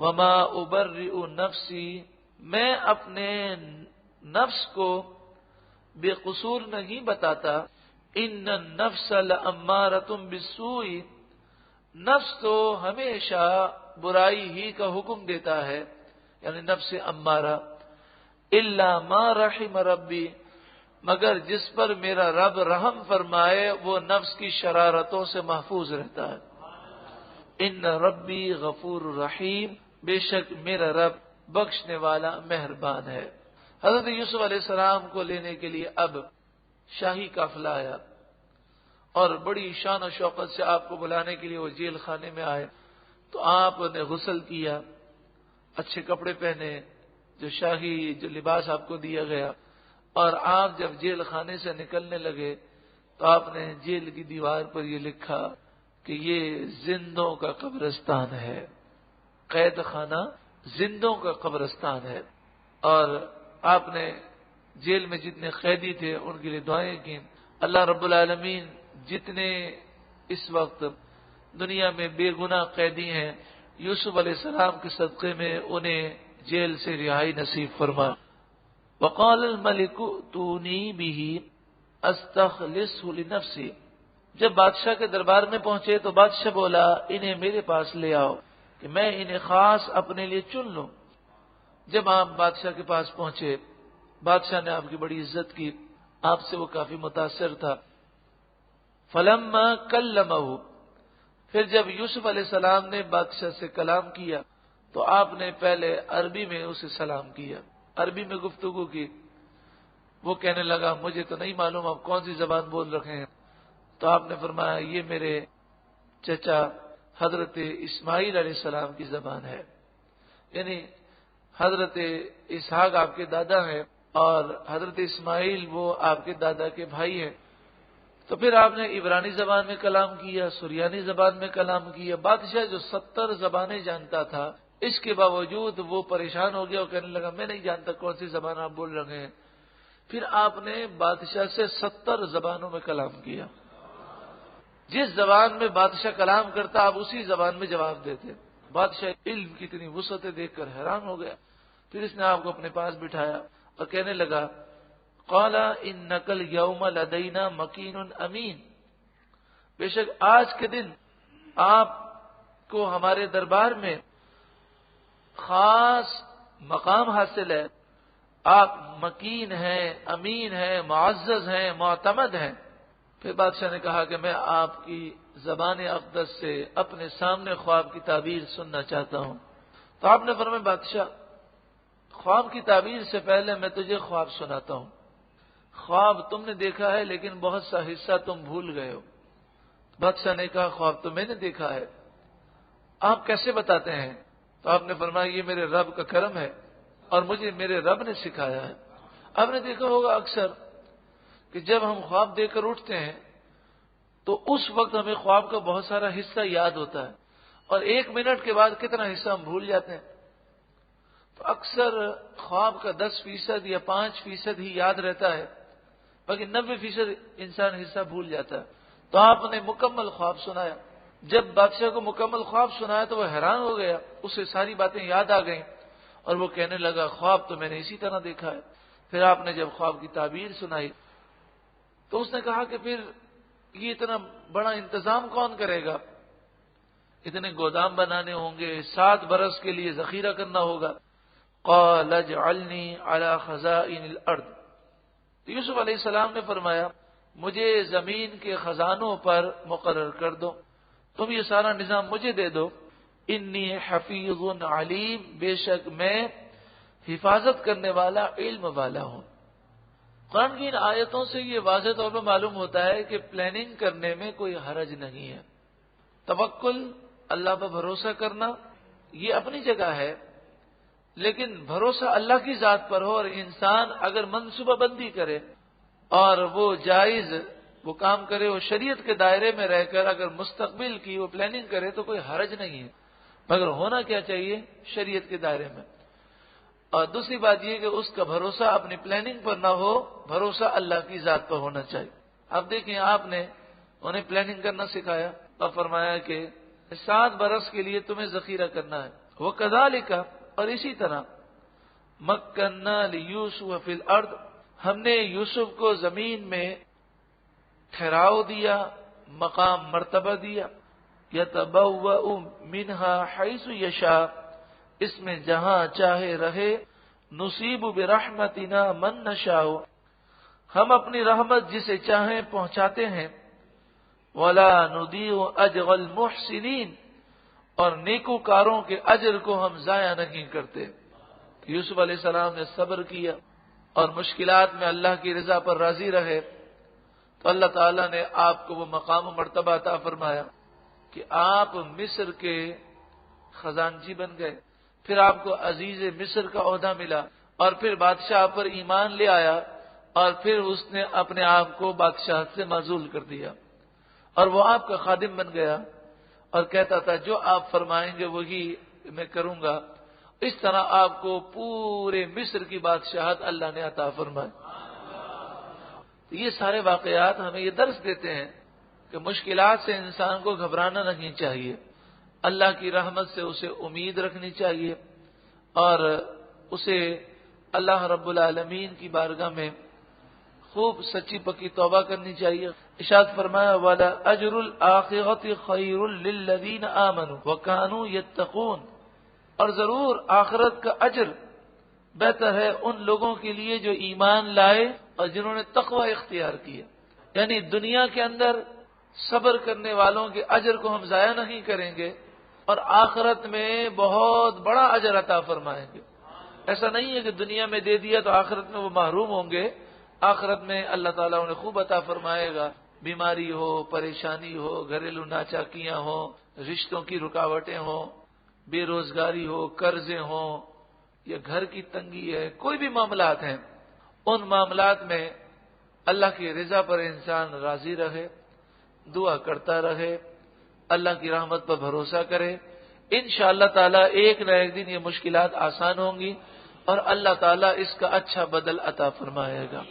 وما ابرئ نفسی، میں اپنے نفس کو بے قصور نہیں بتاتا، ان النفس لامارۃ بالسوء، نفس تو ہمیشہ برائی ہی کا حکم دیتا ہے، یعنی نفس امارہ، الا ما رحم ربی، مگر جس پر میرا رب رحم فرمائے وہ نفس کی شرارتوں سے محفوظ رہتا ہے۔ ان ربی غفور رحیم، بے شک میرا رب بخشنے والا مہربان ہے۔ حضرت یوسف علیہ السلام کو لینے کے لیے اب شاہی قافلہ آیا، اور بڑی شان و شوقت سے آپ کو بلانے کے لیے وہ جیل خانے میں آئے۔ تو آپ نے غسل کیا، اچھے کپڑے پہنے، جو شاہی جو لباس آپ کو دیا گیا، اور آپ جب جیل خانے سے نکلنے لگے تو آپ نے جیل کی دیوار پر یہ لکھا کہ یہ زندوں کا قبرستان ہے، قید خانہ زندوں کا قبرستان ہے۔ اور آپ نے جیل میں جتنے قیدی تھے ان کے لیے دعائیں کی۔ اللہ رب العالمین جتنے اس وقت دنیا میں بے گناہ قیدی ہیں، یوسف علیہ السلام کے صدقے میں انہیں جیل سے رہائی نصیب فرما۔ وقال الملک ائتونی بہ استخلصہ لنفسی، جب بادشاہ کے دربار میں پہنچے تو بادشاہ بولا انہیں میرے پاس لے آؤ کہ میں انہیں خاص اپنے لیے چن لوں۔ جب آپ بادشاہ کے پاس پہنچے، بادشاہ نے آپ کی بڑی عزت کی، آپ سے وہ کافی متاثر تھا۔ فلما کلمہ، پھر جب یوسف علیہ السلام نے بادشاہ سے کلام کیا تو آپ نے پہلے عربی میں اسے سلام کیا، عربی میں گفتگو کی۔ وہ کہنے لگا مجھے تو نہیں معلوم آپ کون سی زبان بول رکھے ہیں۔ تو آپ نے فرمایا یہ میرے چچا حضرت اسماعیل علیہ السلام کی زبان ہے، یعنی حضرت اسحاق آپ کے دادا ہیں اور حضرت اسماعیل وہ آپ کے دادا کے بھائی ہیں۔ تو پھر آپ نے عبرانی زبان میں کلام کیا، سریانی زبان میں کلام کیا۔ بادشاہ جو 70 زبانیں جانتا تھا، اس کے باوجود وہ پریشان ہو گیا اور کہنے لگا میں نہیں جانتا کون سی زبان آپ بول رہے ہیں۔ پھر آپ نے بادشاہ سے 70 زبانوں میں کلام کیا، جس زبان میں بادشاہ کلام کرتا آپ اسی زبان میں جواب دیتے۔ بادشاہ علم کی اتنی وسعتیں دیکھ کر حیران ہو گیا۔ پھر اس نے آپ کو اپنے پاس بٹھایا اور کہنے لگا قال انک الیوم لدینا مکین امین، بے شک آج کے دن آپ کو ہمارے دربار میں خاص مقام حاصل ہے، آپ مکین ہیں، امین ہیں، معزز ہیں، معتمد ہیں۔ پھر بادشاہ نے کہا کہ میں آپ کی زبان اقدس سے اپنے سامنے خواب کی تعبیر سننا چاہتا ہوں۔ تو آپ نے فرمایا بادشاہ خواب کی تعبیر سے پہلے میں تجھے خواب سناتا ہوں۔ خواب تم نے دیکھا ہے لیکن بہت سا حصہ تم بھول گئے ہو۔ بادشاہ نے کہا خواب تو میں نے دیکھا ہے، آپ کیسے بتاتے ہیں؟ تو آپ نے فرمایا یہ میرے رب کا کرم ہے اور مجھے میرے رب نے سکھایا ہے۔ آپ نے دیکھا ہوگا اکثر کہ جب ہم خواب دیکھ کر اٹھتے ہیں تو اس وقت ہمیں خواب کا بہت سارا حصہ یاد ہوتا ہے اور 1 منٹ کے بعد کتنا حصہ ہم بھول جاتے ہیں۔ تو اکثر خواب کا 10% یا 5% ہی یاد رہتا ہے، باقی 90% انسان حصہ بھول جاتا ہے۔ تو آپ نے مکمل خواب سنایا۔ جب بادشاہ کو مکمل خواب سنایا تو وہ حیران ہو گیا، اسے ساری باتیں یاد آ گئیں اور وہ کہنے لگا خواب تو میں نے اسی طرح دیکھا ہے۔ پھر آپ نے جب خواب کی تعبیر سنائی تو اس نے کہا کہ پھر یہ اتنا بڑا انتظام کون کرے گا؟ اتنے گودام بنانے ہوں گے، 7 برس کے لیے ذخیرہ کرنا ہوگا۔ قال اجعلنی علی خزائن الارض، تو یوسف علیہ السلام نے فرمایا مجھے زمین کے خزانوں پر مقرر کر دو، تم یہ سارا نظام مجھے دے دو۔ انی حفیظ علیم، بے شک میں حفاظت کرنے والا، علم والا ہوں۔ قرآن کی ان آیتوں سے یہ واضح طور پر معلوم ہوتا ہے کہ پلاننگ کرنے میں کوئی حرج نہیں ہے۔ توکل، اللہ پر بھروسہ کرنا، یہ اپنی جگہ ہے، لیکن بھروسہ اللہ کی ذات پر ہو اور انسان اگر منصوبہ بندی کرے اور وہ جائز وہ کام کرے، وہ شریعت کے دائرے میں رہ کر اگر مستقبل کی وہ پلاننگ کرے تو کوئی حرج نہیں ہے، مگر ہونا کیا چاہیے؟ شریعت کے دائرے میں۔ اور دوسری بات یہ کہ اس کا بھروسہ اپنی پلاننگ پر نہ ہو، بھروسہ اللہ کی ذات پر ہونا چاہیے۔ اب دیکھیں آپ نے انہیں پلاننگ کرنا سکھایا اور فرمایا کہ 7 برس کے لیے تمہیں ذخیرہ کرنا ہے، وَكَذَلِكَ اور اسی طرح مَكَّنَّا لِيُوسُفَ فِي الْأَرْضِ ہم نے یوسف کو زمین میں ٹھہراؤ دیا، مقام مرتبہ دیا، يَتَبَوَّأُ مِنْهَا حَيْثُ يَشَاءُ اس میں جہاں چاہے رہے، نُصِيبُ بِرَحْمَتِنَا مَن نَّشَاءُ ہم اپنی رحمت جسے چاہیں پہنچاتے ہیں، وَلَا نُضِيعُ أَجْرَ الْمُحْسِنِينَ اور نیکوکاروں کے اجر کو ہم ضائع نہیں کرتے۔ یوسف علیہ السلام نے صبر کیا اور مشکلات میں اللہ کی رضا پر راضی رہے تو اللہ تعالیٰ نے آپ کو وہ مقام و مرتبہ عطا فرمایا کہ آپ مصر کے خزانچی بن گئے، پھر آپ کو عزیز مصر کا عہدہ ملا، اور پھر بادشاہ پر ایمان لے آیا، اور پھر اس نے اپنے آپ کو بادشاہ سے معزول کر دیا اور وہ آپ کا خادم بن گیا اور کہتا تھا جو آپ فرمائیں گے وہی میں کروں گا۔ اس طرح آپ کو پورے مصر کی بادشاہت اللہ نے عطا فرمائی۔ یہ سارے واقعات ہمیں یہ درس دیتے ہیں کہ مشکلات سے انسان کو گھبرانا نہیں چاہیے، اللہ کی رحمت سے اسے امید رکھنی چاہیے اور اسے اللہ رب العالمین کی بارگاہ میں خوب سچی پکی توبہ کرنی چاہیے۔ ارشاد فرمایا وَلَا أَجْرُ الْآخِرَةِ خَيْرٌ لِّلَّذِينَ آمَنُوا وَكَانُوا يَتَّقُونَ اور ضرور آخرت کا اجر بہتر ہے ان لوگوں کے لیے جو ایمان لائے اور جنہوں نے تقوی اختیار کیا۔ یعنی دنیا کے اندر صبر کرنے والوں کے اجر کو ہم ضائع نہیں کریں گے اور آخرت میں بہت بڑا اجر عطا فرمائیں گے۔ ایسا نہیں ہے کہ دنیا میں دے دیا تو آخرت میں وہ محروم ہوں گے، آخرت میں اللہ تعالیٰ انہیں خوب عطا فرمائے گا۔ بیماری ہو، پریشانی ہو، گھریلو ناچاکیاں ہوں، رشتوں کی رکاوٹیں ہوں، بے روزگاری ہو، قرضے ہوں یا گھر کی تنگی ہے، کوئی بھی معاملات ہیں، ان معاملات میں اللہ کی رضا پر انسان راضی رہے، دعا کرتا رہے، اللہ کی رحمت پر بھروسہ کرے، انشاءاللہ تعالی ایک نہ ایک دن یہ مشکلات آسان ہوں گی اور اللہ تعالیٰ اس کا اچھا بدل عطا فرمائے گا۔